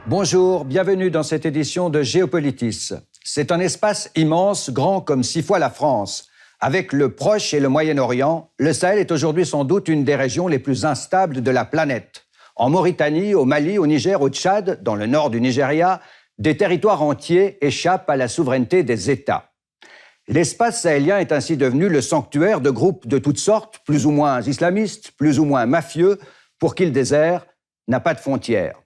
Bonjour, bienvenue dans cette édition de Géopolitis. C'est un espace immense, grand comme 6 fois la France. Avec le Proche et le Moyen-Orient, le Sahel est aujourd'hui sans doute une des régions les plus instables de la planète. En Mauritanie, au Mali, au Niger, au Tchad, dans le nord du Nigeria, des territoires entiers échappent à la souveraineté des États. L'espace sahélien est ainsi devenu le sanctuaire de groupes de toutes sortes, plus ou moins islamistes, plus ou moins mafieux, pour qui le désert n'a pas de frontières.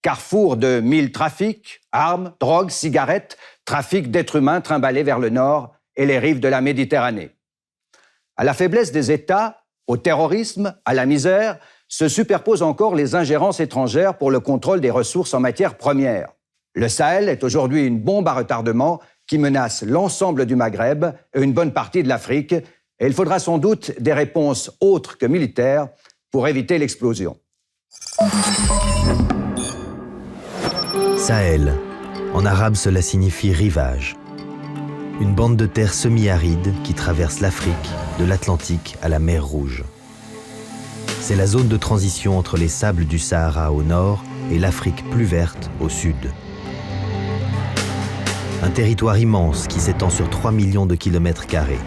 Carrefour de 1000 trafics, armes, drogues, cigarettes, trafic d'êtres humains trimballés vers le nord et les rives de la Méditerranée. À la faiblesse des États, au terrorisme, à la misère, se superposent encore les ingérences étrangères pour le contrôle des ressources en matières premières. Le Sahel est aujourd'hui une bombe à retardement qui menace l'ensemble du Maghreb et une bonne partie de l'Afrique, et il faudra sans doute des réponses autres que militaires pour éviter l'explosion. Sahel. En arabe, cela signifie rivage. Une bande de terre semi-aride qui traverse l'Afrique, de l'Atlantique à la mer Rouge. C'est la zone de transition entre les sables du Sahara au nord et l'Afrique plus verte au sud. Un territoire immense qui s'étend sur 3 millions de kilomètres carrés,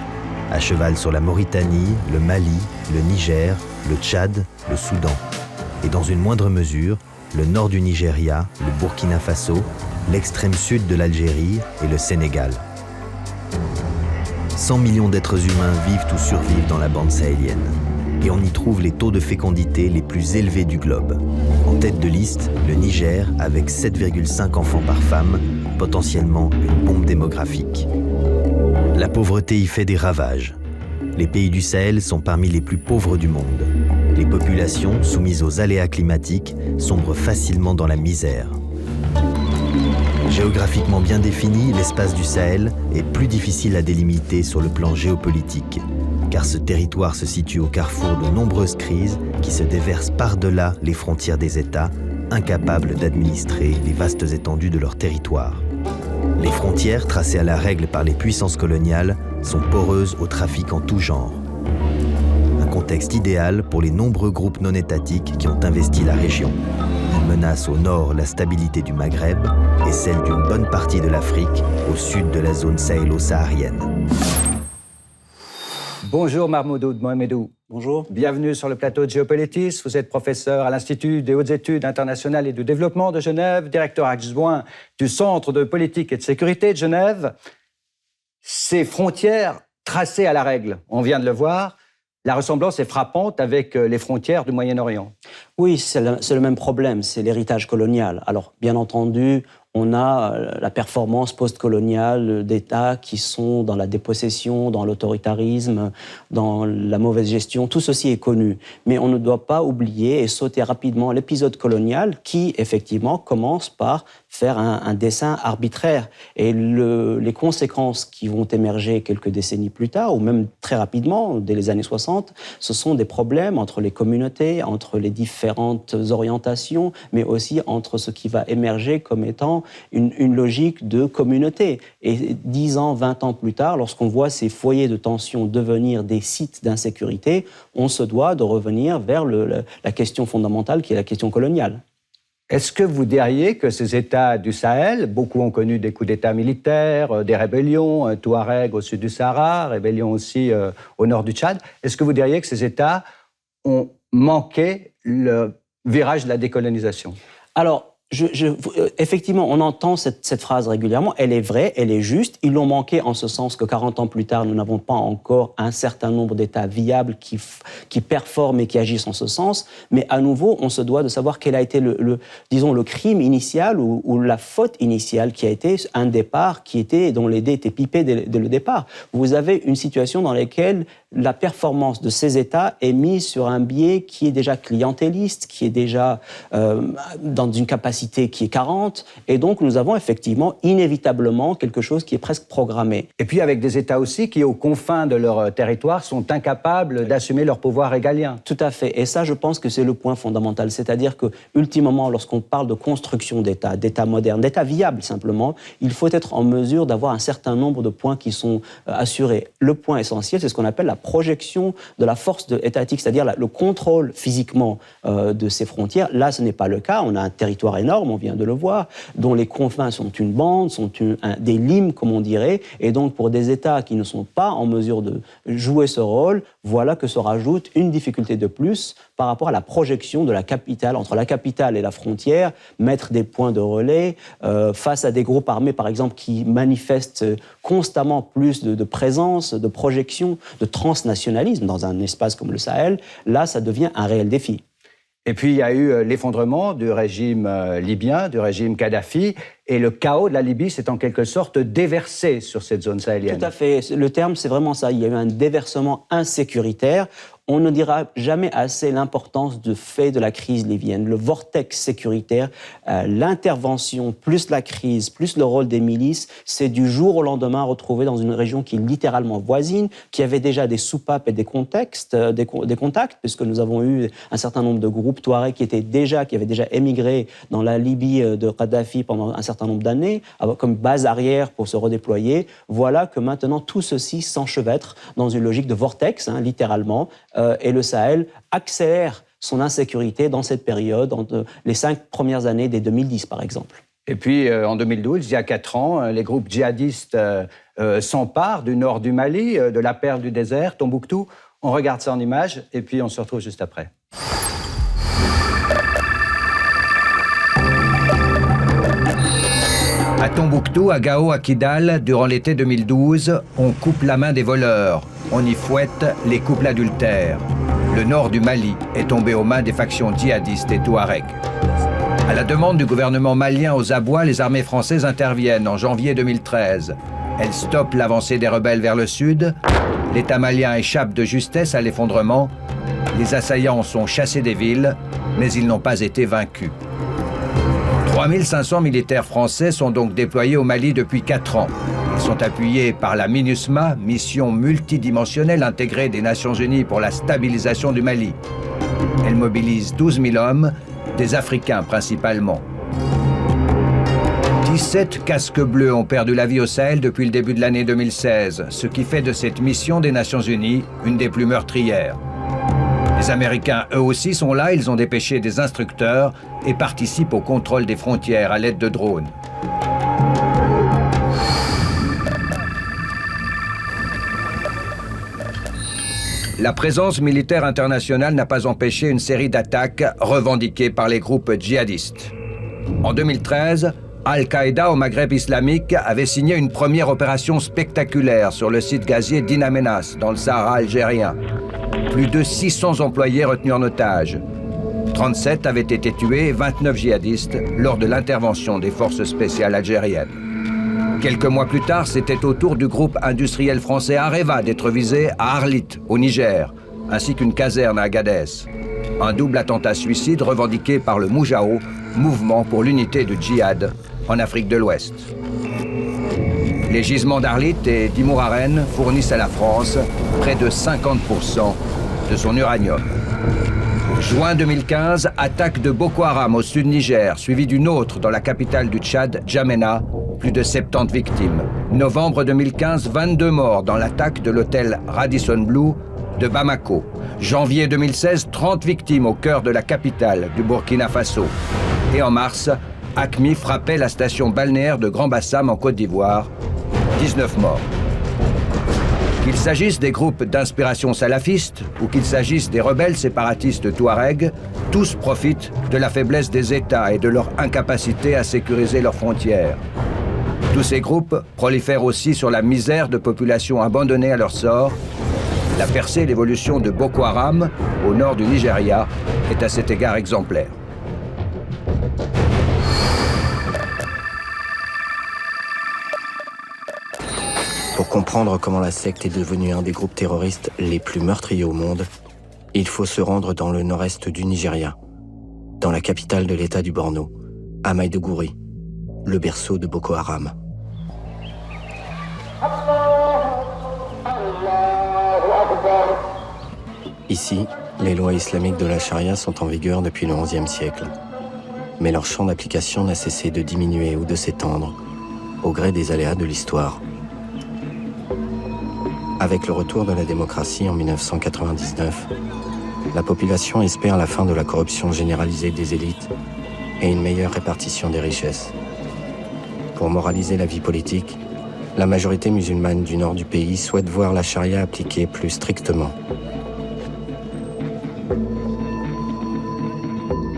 à cheval sur la Mauritanie, le Mali, le Niger, le Tchad, le Soudan, et dans une moindre mesure, le nord du Nigeria, le Burkina Faso, l'extrême sud de l'Algérie et le Sénégal. 100 millions d'êtres humains vivent ou survivent dans la bande sahélienne. Et on y trouve les taux de fécondité les plus élevés du globe. En tête de liste, le Niger, avec 7,5 enfants par femme, potentiellement une bombe démographique. La pauvreté y fait des ravages. Les pays du Sahel sont parmi les plus pauvres du monde. Les populations, soumises aux aléas climatiques, sombrent facilement dans la misère. Géographiquement bien défini, l'espace du Sahel est plus difficile à délimiter sur le plan géopolitique, car ce territoire se situe au carrefour de nombreuses crises qui se déversent par-delà les frontières des États, incapables d'administrer les vastes étendues de leur territoire. Les frontières, tracées à la règle par les puissances coloniales, sont poreuses au trafic en tout genre. Un contexte idéal pour les nombreux groupes non étatiques qui ont investi la région. Ils menacent au nord la stabilité du Maghreb et celle d'une bonne partie de l'Afrique, au sud de la zone sahélo-saharienne. Bonjour Mahmoud Mohamedou. Bonjour. Bienvenue sur le plateau de Géopolitis. Vous êtes professeur à l'Institut des hautes études internationales et du développement de Genève, directeur adjoint du Centre de politique et de sécurité de Genève. Ces frontières tracées à la règle, on vient de le voir, la ressemblance est frappante avec les frontières du Moyen-Orient. Oui, c'est le même problème, c'est l'héritage colonial. Alors, bien entendu, on a la performance post-coloniale d'États qui sont dans la dépossession, dans l'autoritarisme, dans la mauvaise gestion. Tout ceci est connu. Mais on ne doit pas oublier et sauter rapidement l'épisode colonial qui, effectivement, commence par faire un dessin arbitraire. Et les conséquences qui vont émerger quelques décennies plus tard, ou même très rapidement, dès les années 60, ce sont des problèmes entre les communautés, entre les différentes orientations, mais aussi entre ce qui va émerger comme étant une logique de communauté. Et 10 ans, 20 ans plus tard, lorsqu'on voit ces foyers de tension devenir des sites d'insécurité, on se doit de revenir vers la question fondamentale qui est la question coloniale. Est-ce que vous diriez que ces États du Sahel, beaucoup ont connu des coups d'État militaires, des rébellions, Touareg au sud du Sahara, rébellions aussi au nord du Tchad, est-ce que vous diriez que ces États ont manqué le virage de la décolonisation ? Alors, effectivement, on entend cette phrase régulièrement. Elle est vraie, elle est juste. Ils l'ont manqué en ce sens que 40 ans plus tard, nous n'avons pas encore un certain nombre d'États viables qui performent et qui agissent en ce sens. Mais à nouveau, on se doit de savoir quel a été disons, le crime initial ou la faute initiale qui a été un départ dont les dés étaient pipés dès le départ. Vous avez une situation dans laquelle la performance de ces États est mise sur un biais qui est déjà clientéliste, qui est déjà dans une capacité capacité qui est carente, et donc nous avons effectivement inévitablement quelque chose qui est presque programmé. Et puis avec des États aussi qui, aux confins de leur territoire, sont incapables d'assumer leur pouvoir régalien. Tout à fait, et ça je pense que c'est le point fondamental, c'est-à-dire que ultimement lorsqu'on parle de construction d'État moderne, d'État viable simplement, il faut être en mesure d'avoir un certain nombre de points qui sont assurés. Le point essentiel, c'est ce qu'on appelle la projection de la force étatique, c'est-à-dire le contrôle physiquement de ces frontières. Là, ce n'est pas le cas. On a un territoire énorme, on vient de le voir, dont les confins sont une bande, sont des limes, comme on dirait. Et donc, pour des États qui ne sont pas en mesure de jouer ce rôle, voilà que se rajoute une difficulté de plus par rapport à la projection de la capitale, entre la capitale et la frontière, mettre des points de relais face à des groupes armés, par exemple, qui manifestent constamment plus de présence, de projection, de transnationalisme dans un espace comme le Sahel. Là, ça devient un réel défi. Et puis, il y a eu l'effondrement du régime libyen, du régime Kadhafi, et le chaos de la Libye s'est en quelque sorte déversé sur cette zone sahélienne. Tout à fait. Le terme, c'est vraiment ça. Il y a eu un déversement insécuritaire. On ne dira jamais assez l'importance du fait de la crise libyenne, le vortex sécuritaire, l'intervention, plus la crise, plus le rôle des milices, c'est du jour au lendemain retrouvé dans une région qui est littéralement voisine, qui avait déjà des soupapes et des contacts, puisque nous avons eu un certain nombre de groupes Touareg qui avaient déjà émigré dans la Libye de Kadhafi pendant un certain nombre d'années, comme base arrière pour se redéployer. Voilà que maintenant tout ceci s'enchevêtre dans une logique de vortex, littéralement, et le Sahel accélère son insécurité dans cette période, entre les 5 premières années dès 2010, par exemple. Et puis, en 2012, il y a 4 ans, les groupes djihadistes s'emparent du nord du Mali, de la perle du désert, Tombouctou. On regarde ça en images, et puis on se retrouve juste après. À Tombouctou, à Gao, à Kidal, durant l'été 2012, on coupe la main des voleurs. On y fouette les couples adultères. Le nord du Mali est tombé aux mains des factions djihadistes et Touareg. À la demande du gouvernement malien aux abois, les armées françaises interviennent en janvier 2013. Elles stoppent l'avancée des rebelles vers le sud. L'État malien échappe de justesse à l'effondrement. Les assaillants sont chassés des villes, mais ils n'ont pas été vaincus. 3500 militaires français sont donc déployés au Mali depuis 4 ans. Ils sont appuyés par la MINUSMA, mission multidimensionnelle intégrée des Nations Unies pour la stabilisation du Mali. Elle mobilise 12 000 hommes, des Africains principalement. 17 casques bleus ont perdu la vie au Sahel depuis le début de l'année 2016, ce qui fait de cette mission des Nations Unies une des plus meurtrières. Les Américains, eux aussi, sont là, ils ont dépêché des instructeurs et participent au contrôle des frontières à l'aide de drones. La présence militaire internationale n'a pas empêché une série d'attaques revendiquées par les groupes djihadistes. En 2013, Al-Qaïda au Maghreb islamique avait signé une première opération spectaculaire sur le site gazier d'In Amenas, dans le Sahara algérien. Plus de 600 employés retenus en otage. 37 avaient été tués et 29 djihadistes lors de l'intervention des forces spéciales algériennes. Quelques mois plus tard, c'était au tour du groupe industriel français Areva d'être visé à Arlit, au Niger, ainsi qu'une caserne à Agadez. Un double attentat suicide revendiqué par le Moujao, mouvement pour l'unité du djihad en Afrique de l'Ouest. Les gisements d'Arlit et d'Imouraren fournissent à la France près de 50% de son uranium. Juin 2015, attaque de Boko Haram au sud Niger, suivie d'une autre dans la capitale du Tchad, N'Djamena, plus de 70 victimes. Novembre 2015, 22 morts dans l'attaque de l'hôtel Radisson Blu de Bamako. Janvier 2016, 30 victimes au cœur de la capitale du Burkina Faso. Et en mars, AQMI frappait la station balnéaire de Grand Bassam en Côte d'Ivoire. 19 morts. Qu'il s'agisse des groupes d'inspiration salafiste ou qu'il s'agisse des rebelles séparatistes Touareg, tous profitent de la faiblesse des États et de leur incapacité à sécuriser leurs frontières. Tous ces groupes prolifèrent aussi sur la misère de populations abandonnées à leur sort. La percée et l'évolution de Boko Haram, au nord du Nigeria, est à cet égard exemplaire. Pour comprendre comment la secte est devenue un des groupes terroristes les plus meurtriers au monde, il faut se rendre dans le nord-est du Nigeria, dans la capitale de l'État du Borno, à Maïdougouri, le berceau de Boko Haram. Ici, les lois islamiques de la charia sont en vigueur depuis le XIe siècle. Mais leur champ d'application n'a cessé de diminuer ou de s'étendre au gré des aléas de l'histoire. Avec le retour de la démocratie en 1999, la population espère la fin de la corruption généralisée des élites et une meilleure répartition des richesses. Pour moraliser la vie politique, la majorité musulmane du nord du pays souhaite voir la charia appliquée plus strictement.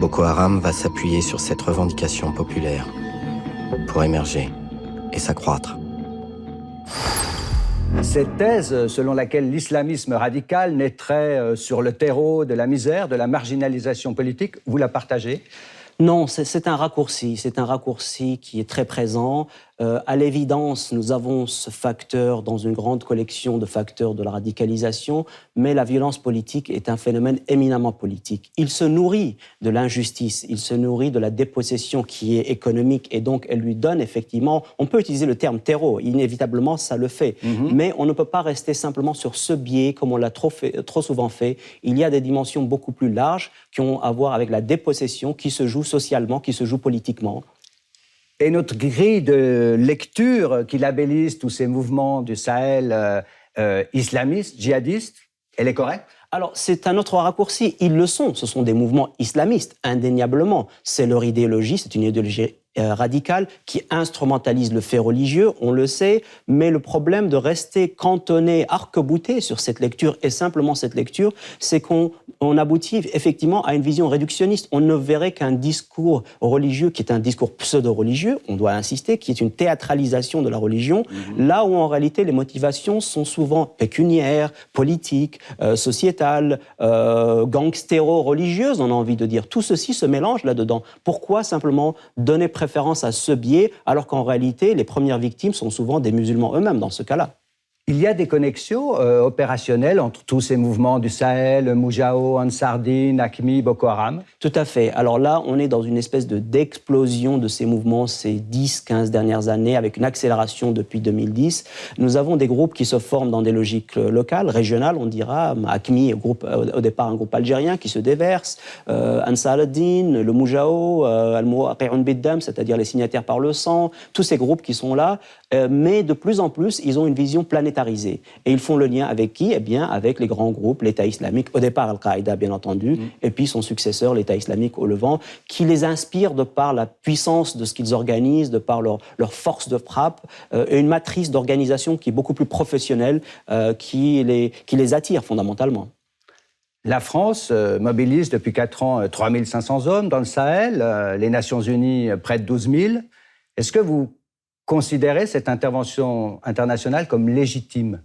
Boko Haram va s'appuyer sur cette revendication populaire pour émerger et s'accroître. Cette thèse selon laquelle l'islamisme radical naîtrait sur le terreau de la misère, de la marginalisation politique, vous la partagez ? Non, c'est un raccourci qui est très présent. À l'évidence, nous avons ce facteur dans une grande collection de facteurs de la radicalisation, mais la violence politique est un phénomène éminemment politique. Il se nourrit de l'injustice, il se nourrit de la dépossession qui est économique, et donc elle lui donne effectivement, on peut utiliser le terme terreau, inévitablement ça le fait, mais on ne peut pas rester simplement sur ce biais comme on l'a trop souvent fait. Il y a des dimensions beaucoup plus larges qui ont à voir avec la dépossession qui se joue socialement, qui se joue politiquement. Et notre grille de lecture qui labellise tous ces mouvements du Sahel islamistes, djihadistes, elle est correcte ? Alors, c'est un autre raccourci. Ils le sont. Ce sont des mouvements islamistes, indéniablement. C'est leur idéologie, c'est une idéologie radicale qui instrumentalise le fait religieux, on le sait, mais le problème de rester cantonné, arc-bouté sur cette lecture, et simplement cette lecture, c'est qu'on aboutit effectivement à une vision réductionniste. On ne verrait qu'un discours religieux qui est un discours pseudo-religieux, on doit insister, qui est une théâtralisation de la religion, là où en réalité les motivations sont souvent pécuniaires, politiques, sociétales, gangstéro-religieuses, on a envie de dire. Tout ceci se mélange là-dedans. Pourquoi simplement donner préférence à ce biais, alors qu'en réalité, les premières victimes sont souvent des musulmans eux-mêmes dans ce cas-là? Il y a des connexions opérationnelles entre tous ces mouvements du Sahel, Moujao, Ansardine, AQMI, Boko Haram? Tout à fait. Alors là, on est dans une espèce d'explosion de ces mouvements ces 10-15 dernières années, avec une accélération depuis 2010. Nous avons des groupes qui se forment dans des logiques locales, régionales, on dira. AQMI, au départ un groupe algérien qui se déverse. Ansardine, le Moujao, Al-Muwaqi'un Bid-Dam, c'est-à-dire les signataires par le sang. Tous ces groupes qui sont là. Mais de plus en plus, ils ont une vision planétarisée. Et ils font le lien avec qui ? Eh bien, avec les grands groupes, l'État islamique, au départ Al-Qaïda, bien entendu, et puis son successeur, l'État islamique au Levant, qui les inspire de par la puissance de ce qu'ils organisent, de par leur force de frappe, et une matrice d'organisation qui est beaucoup plus professionnelle, qui les attire fondamentalement. La France mobilise depuis 4 ans 3500 hommes dans le Sahel, les Nations Unies près de 12 000. Est-ce que vous considérez cette intervention internationale comme légitime ?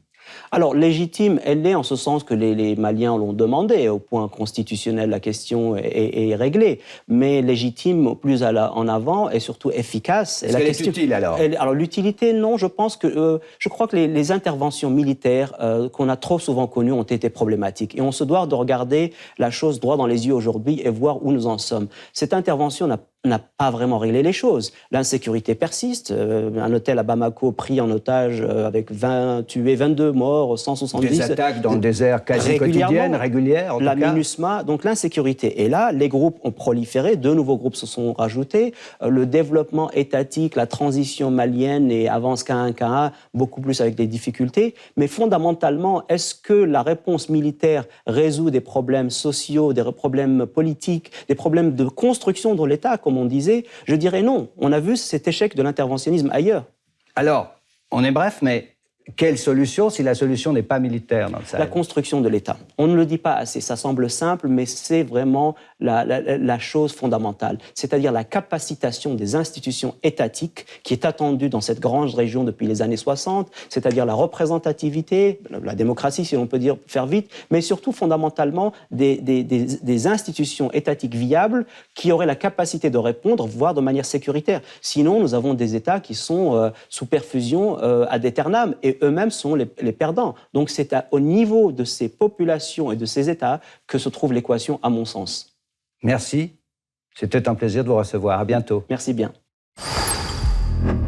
Alors, légitime, elle l'est en ce sens que les Maliens l'ont demandé. Au point constitutionnel, la question est réglée. Mais légitime, plus en avant, et surtout efficace. Est-ce qu'elle est utile, alors ? Alors, l'utilité, non. Je crois que les interventions militaires qu'on a trop souvent connues ont été problématiques. Et on se doit de regarder la chose droit dans les yeux aujourd'hui et voir où nous en sommes. Cette intervention n'a pas vraiment réglé les choses. L'insécurité persiste. Un hôtel à Bamako pris en otage avec 20 tués, 22 morts, 170... Des attaques dans le désert quasi quotidiennes, régulières, en tout cas. La MINUSMA. Donc l'insécurité est là. Les groupes ont proliféré. 2 nouveaux groupes se sont rajoutés. Le développement étatique, la transition malienne et avance qu'à un, beaucoup plus avec des difficultés. Mais fondamentalement, est-ce que la réponse militaire résout des problèmes sociaux, des problèmes politiques, des problèmes de construction de l'État, comme on disait? Je dirais non. On a vu cet échec de l'interventionnisme ailleurs. Alors, on est bref, mais quelle solution si la solution n'est pas militaire dans le Sahel ? La construction de l'État. On ne le dit pas assez, ça semble simple, mais c'est vraiment la chose fondamentale. C'est-à-dire la capacitation des institutions étatiques qui est attendue dans cette grande région depuis les années 60, c'est-à-dire la représentativité, la démocratie si on peut dire, faire vite, mais surtout fondamentalement des institutions étatiques viables qui auraient la capacité de répondre, voire de manière sécuritaire. Sinon, nous avons des États qui sont sous perfusion ad aeternam et eux-mêmes sont les perdants. Donc c'est au niveau de ces populations et de ces États que se trouve l'équation, à mon sens. Merci. C'était un plaisir de vous recevoir. À bientôt. Merci bien.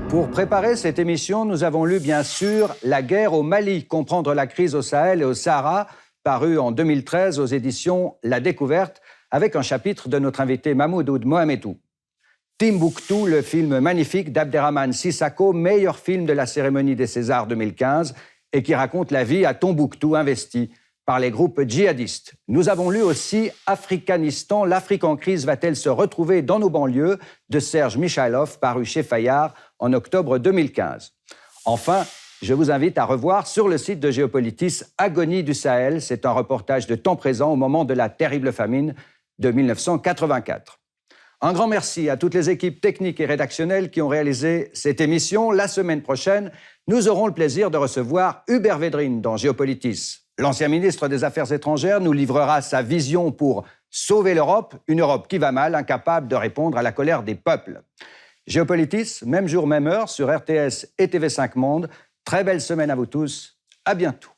Pour préparer cette émission, nous avons lu bien sûr La guerre au Mali, comprendre la crise au Sahel et au Sahara, paru en 2013 aux éditions La Découverte, avec un chapitre de notre invité Mahmoud Oud Mohamedou. Timbuktu, le film magnifique d'Abderrahmane Sissako, meilleur film de la cérémonie des Césars 2015 et qui raconte la vie à Tombouctou investie par les groupes djihadistes. Nous avons lu aussi Africanistan, l'Afrique en crise va-t-elle se retrouver dans nos banlieues de Serge Michailov, paru chez Fayard en octobre 2015. Enfin, je vous invite à revoir sur le site de Géopolitis Agonie du Sahel. C'est un reportage de temps présent au moment de la terrible famine de 1984. Un grand merci à toutes les équipes techniques et rédactionnelles qui ont réalisé cette émission. La semaine prochaine, nous aurons le plaisir de recevoir Hubert Védrine dans Géopolitis. L'ancien ministre des Affaires étrangères nous livrera sa vision pour sauver l'Europe, une Europe qui va mal, incapable de répondre à la colère des peuples. Géopolitis, même jour, même heure, sur RTS et TV5 Monde. Très belle semaine à vous tous. À bientôt.